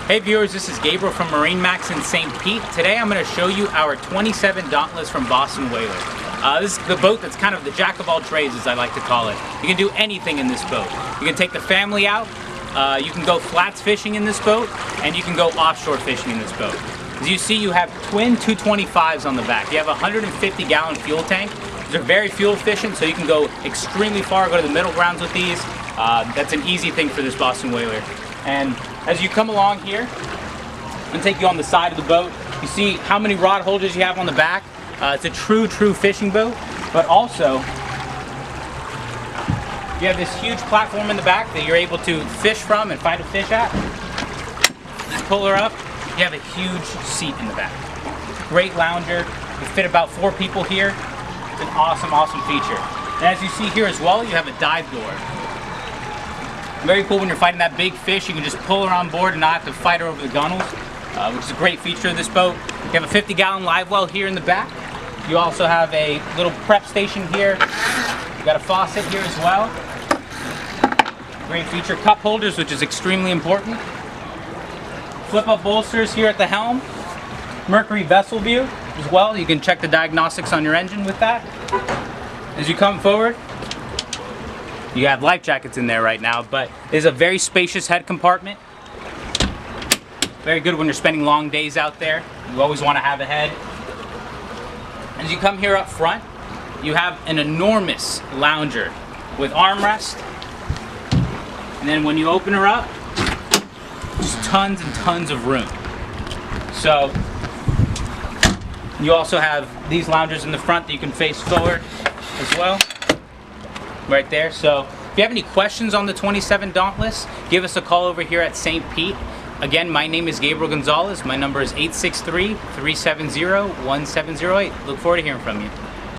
Hey viewers, this is Gabriel from MarineMax in St. Pete. Today I'm going to show you our 27 Dauntless from Boston Whaler. This is the boat that's kind of the jack of all trades, as I like to call it. You can do anything in this boat. You can take the family out, you can go flats fishing in this boat, and you can go offshore fishing in this boat. As you see, you have twin 225s on the back. You have a 150-gallon fuel tank. These are very fuel efficient, so you can go extremely far, go to the middle grounds with these. That's an easy thing for this Boston Whaler. And as you come along here, I'm going to take you on the side of the boat. You see how many rod holders you have on the back. It's a true fishing boat, but also you have this huge platform in the back that you're able to fish from and find a fish at. Just pull her up. You have a huge seat in the back. Great lounger. You fit about 4 people here. It's an awesome feature. And as you see here as well, you have a dive door. Very cool when you're fighting that big fish. You can just pull her on board and not have to fight her over the gunnels, which is a great feature of this boat. You have a 50-gallon live well here in the back. You also have a little prep station here. You got a faucet here as well. Great feature. Cup holders, which is extremely important. Flip-up bolsters here at the helm. Mercury vessel view as well. You can check the diagnostics on your engine with that. As you come forward, you have life jackets in there right now, but it is a very spacious head compartment. Very good when you're spending long days out there. You always want to have a head. As you come here up front, you have an enormous lounger with armrest. And then when you open her up, just tons and tons of room. So you also have these loungers in the front that you can face forward as well. Right there. So if you have any questions on the 27 Dauntless, give us a call over here at St. Pete. Again, my name is Gabriel Gonzalez. My number is 863-370-1708. Look forward to hearing from you.